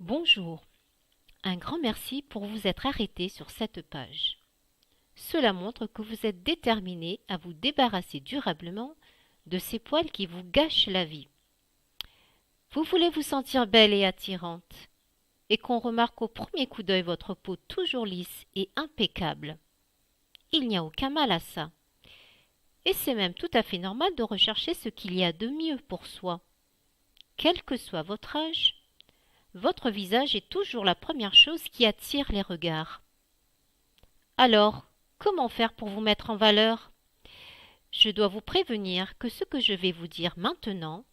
Bonjour, un grand merci pour vous être arrêté sur cette page. Cela montre que vous êtes déterminé à vous débarrasser durablement de ces poils qui vous gâchent la vie. Vous voulez vous sentir belle et attirante, et qu'on remarque au premier coup d'œil votre peau toujours lisse et impeccable. Il n'y a aucun mal à ça. Et c'est même tout à fait normal de rechercher ce qu'il y a de mieux pour soi. Quel que soit votre âge, votre visage est toujours la première chose qui attire les regards. Alors, comment faire pour vous mettre en valeur? Je dois vous prévenir que ce que je vais vous dire maintenant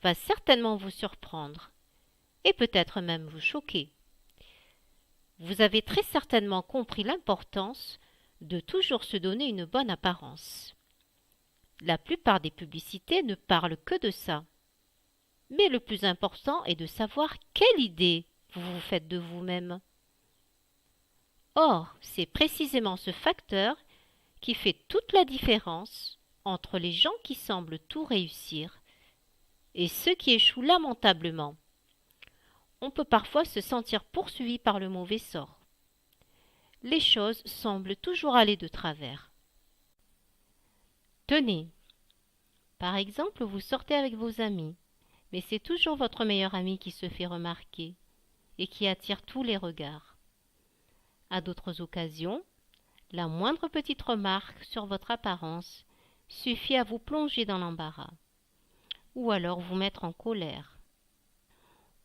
va certainement vous surprendre, et peut-être même vous choquer. Vous avez très certainement compris l'importance de toujours se donner une bonne apparence. La plupart des publicités ne parlent que de ça. Mais le plus important est de savoir quelle idée vous vous faites de vous-même. Or, c'est précisément ce facteur qui fait toute la différence entre les gens qui semblent tout réussir et ceux qui échouent lamentablement. On peut parfois se sentir poursuivi par le mauvais sort. Les choses semblent toujours aller de travers. Tenez, par exemple, vous sortez avec vos amis, mais c'est toujours votre meilleur ami qui se fait remarquer et qui attire tous les regards. À d'autres occasions, la moindre petite remarque sur votre apparence suffit à vous plonger dans l'embarras, ou alors vous mettre en colère.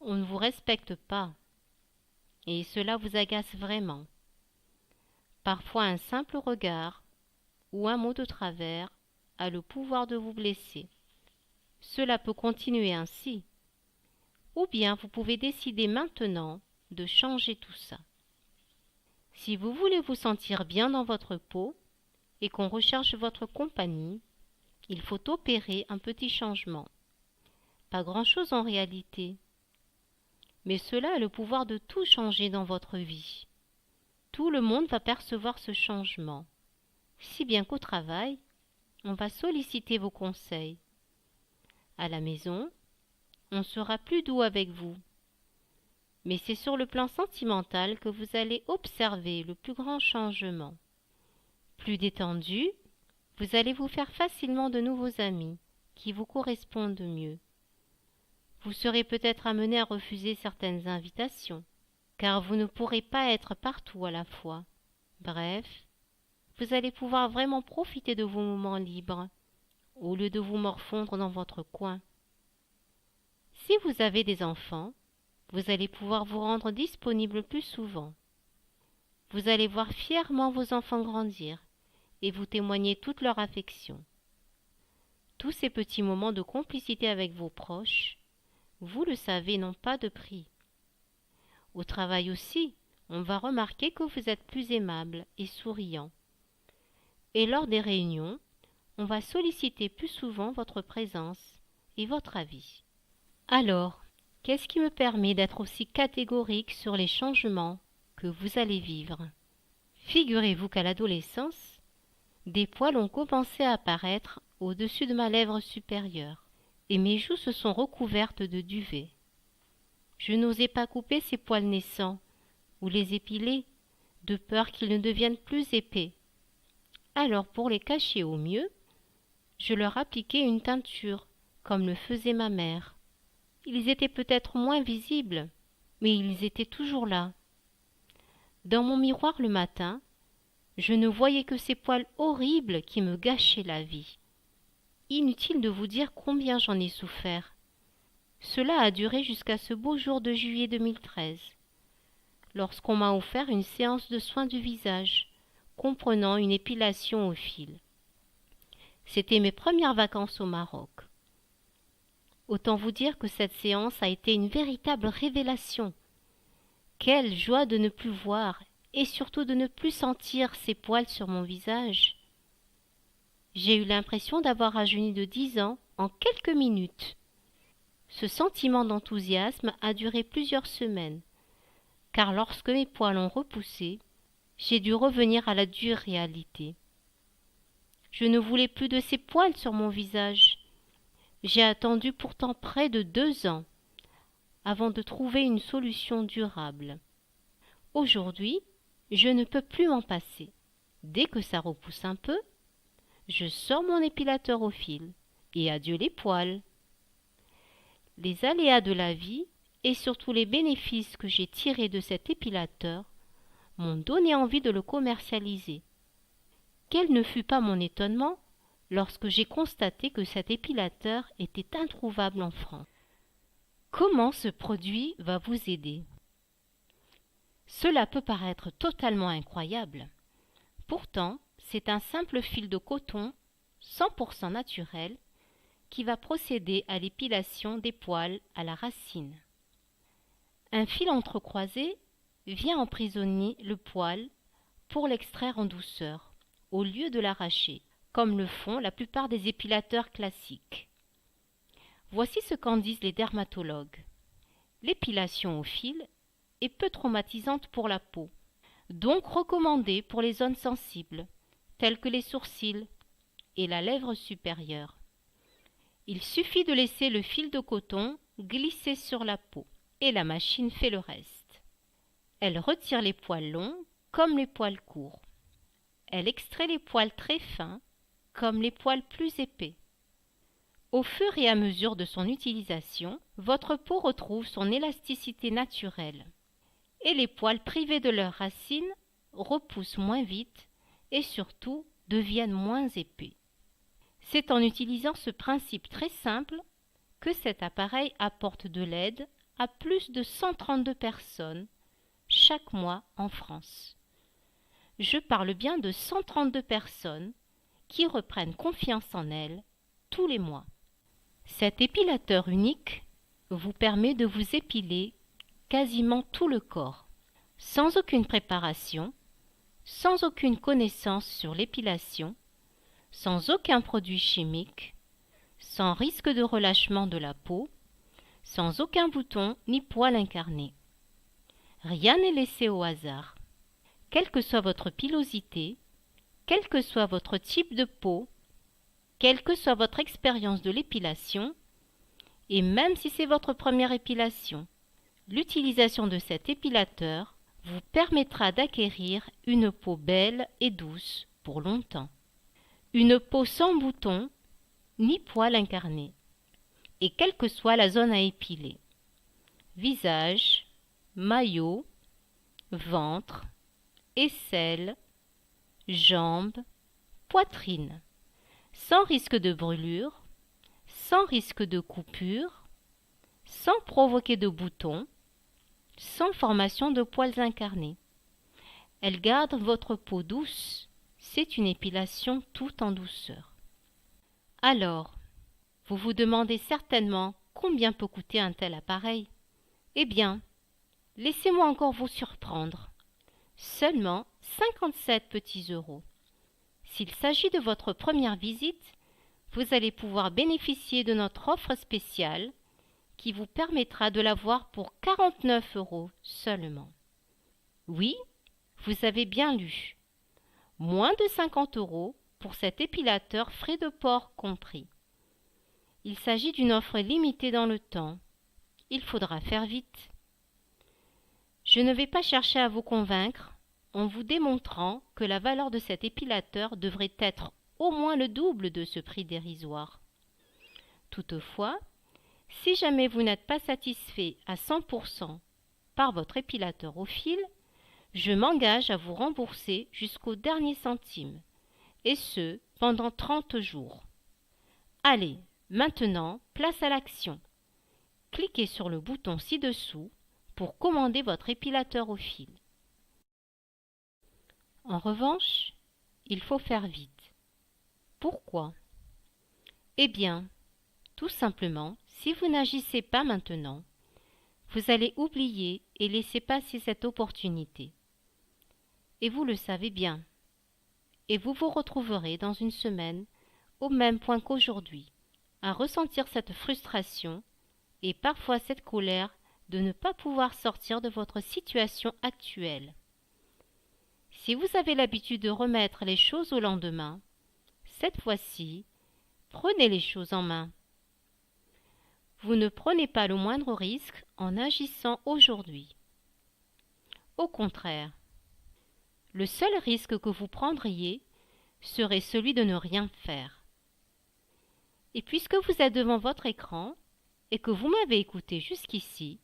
On ne vous respecte pas, et cela vous agace vraiment. Parfois un simple regard ou un mot de travers a le pouvoir de vous blesser. Cela peut continuer ainsi, ou bien vous pouvez décider maintenant de changer tout ça. Si vous voulez vous sentir bien dans votre peau et qu'on recherche votre compagnie, il faut opérer un petit changement. Pas grand-chose en réalité, mais cela a le pouvoir de tout changer dans votre vie. Tout le monde va percevoir ce changement, si bien qu'au travail, on va solliciter vos conseils. À la maison, on sera plus doux avec vous. Mais c'est sur le plan sentimental que vous allez observer le plus grand changement. Plus détendu, vous allez vous faire facilement de nouveaux amis qui vous correspondent mieux. Vous serez peut-être amené à refuser certaines invitations, car vous ne pourrez pas être partout à la fois. Bref, vous allez pouvoir vraiment profiter de vos moments libres, au lieu de vous morfondre dans votre coin. Si vous avez des enfants, vous allez pouvoir vous rendre disponible plus souvent. Vous allez voir fièrement vos enfants grandir et vous témoigner toute leur affection. Tous ces petits moments de complicité avec vos proches, vous le savez, n'ont pas de prix. Au travail aussi, on va remarquer que vous êtes plus aimable et souriant. Et lors des réunions, on va solliciter plus souvent votre présence et votre avis. Alors, qu'est-ce qui me permet d'être aussi catégorique sur les changements que vous allez vivre? Figurez-vous qu'à l'adolescence, des poils ont commencé à apparaître au-dessus de ma lèvre supérieure, et mes joues se sont recouvertes de duvet. Je n'osais pas couper ces poils naissants, ou les épiler, de peur qu'ils ne deviennent plus épais. Alors, pour les cacher au mieux, je leur appliquais une teinture, comme le faisait ma mère. Ils étaient peut-être moins visibles, mais ils étaient toujours là. Dans mon miroir le matin, je ne voyais que ces poils horribles qui me gâchaient la vie. Inutile de vous dire combien j'en ai souffert. Cela a duré jusqu'à ce beau jour de juillet 2013, lorsqu'on m'a offert une séance de soins du visage, comprenant une épilation au fil. C'était mes premières vacances au Maroc. Autant vous dire que cette séance a été une véritable révélation. Quelle joie de ne plus voir et surtout de ne plus sentir ces poils sur mon visage. J'ai eu l'impression d'avoir rajeuni de 10 ans en quelques minutes. Ce sentiment d'enthousiasme a duré plusieurs semaines, car lorsque mes poils ont repoussé, j'ai dû revenir à la dure réalité. Je ne voulais plus de ces poils sur mon visage. J'ai attendu pourtant près de 2 ans avant de trouver une solution durable. Aujourd'hui, je ne peux plus m'en passer. Dès que ça repousse un peu, je sors mon épilateur au fil et adieu les poils. Les aléas de la vie et surtout les bénéfices que j'ai tirés de cet épilateur m'ont donné envie de le commercialiser. Quel ne fut pas mon étonnement lorsque j'ai constaté que cet épilateur était introuvable en France. Comment ce produit va vous aider? Cela peut paraître totalement incroyable. Pourtant, c'est un simple fil de coton 100% naturel qui va procéder à l'épilation des poils à la racine. Un fil entrecroisé vient emprisonner le poil pour l'extraire en douceur, au lieu de l'arracher, comme le font la plupart des épilateurs classiques. Voici ce qu'en disent les dermatologues. L'épilation au fil est peu traumatisante pour la peau, donc recommandée pour les zones sensibles, telles que les sourcils et la lèvre supérieure. Il suffit de laisser le fil de coton glisser sur la peau et la machine fait le reste. Elle retire les poils longs comme les poils courts. Elle extrait les poils très fins comme les poils plus épais. Au fur et à mesure de son utilisation, votre peau retrouve son élasticité naturelle et les poils privés de leurs racines repoussent moins vite et surtout deviennent moins épais. C'est en utilisant ce principe très simple que cet appareil apporte de l'aide à plus de 132 personnes chaque mois en France. Je parle bien de 132 personnes qui reprennent confiance en elles tous les mois. Cet épilateur unique vous permet de vous épiler quasiment tout le corps, sans aucune préparation, sans aucune connaissance sur l'épilation, sans aucun produit chimique, sans risque de relâchement de la peau, sans aucun bouton ni poil incarné. Rien n'est laissé au hasard. Quelle que soit votre pilosité, quel que soit votre type de peau, quelle que soit votre expérience de l'épilation, et même si c'est votre première épilation, l'utilisation de cet épilateur vous permettra d'acquérir une peau belle et douce pour longtemps. Une peau sans boutons ni poils incarnés, et quelle que soit la zone à épiler. Visage, maillot, ventre, aisselle, jambes, poitrine, sans risque de brûlure, sans risque de coupure, sans provoquer de boutons, sans formation de poils incarnés. Elle garde votre peau douce, c'est une épilation tout en douceur. Alors, vous vous demandez certainement combien peut coûter un tel appareil? Eh bien, laissez-moi encore vous surprendre. Seulement 57 petits euros. S'il s'agit de votre première visite, vous allez pouvoir bénéficier de notre offre spéciale qui vous permettra de l'avoir pour 49 euros seulement. Oui, vous avez bien lu. Moins de 50 euros pour cet épilateur frais de port compris. Il s'agit d'une offre limitée dans le temps. Il faudra faire vite. Je ne vais pas chercher à vous convaincre en vous démontrant que la valeur de cet épilateur devrait être au moins le double de ce prix dérisoire. Toutefois, si jamais vous n'êtes pas satisfait à 100% par votre épilateur au fil, je m'engage à vous rembourser jusqu'au dernier centime, et ce, pendant 30 jours. Allez, maintenant, place à l'action. Cliquez sur le bouton ci-dessous pour commander votre épilateur au fil. En revanche, il faut faire vite. Pourquoi? Eh bien, tout simplement, si vous n'agissez pas maintenant, vous allez oublier et laisser passer cette opportunité. Et vous le savez bien. Et vous vous retrouverez dans une semaine au même point qu'aujourd'hui, à ressentir cette frustration et parfois cette colère de ne pas pouvoir sortir de votre situation actuelle. Si vous avez l'habitude de remettre les choses au lendemain, cette fois-ci, prenez les choses en main. Vous ne prenez pas le moindre risque en agissant aujourd'hui. Au contraire, le seul risque que vous prendriez serait celui de ne rien faire. Et puisque vous êtes devant votre écran et que vous m'avez écouté jusqu'ici,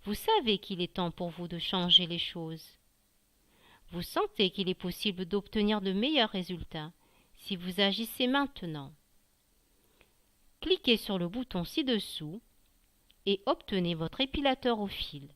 vous savez qu'il est temps pour vous de changer les choses. Vous sentez qu'il est possible d'obtenir de meilleurs résultats si vous agissez maintenant. Cliquez sur le bouton ci-dessous et obtenez votre épilateur au fil.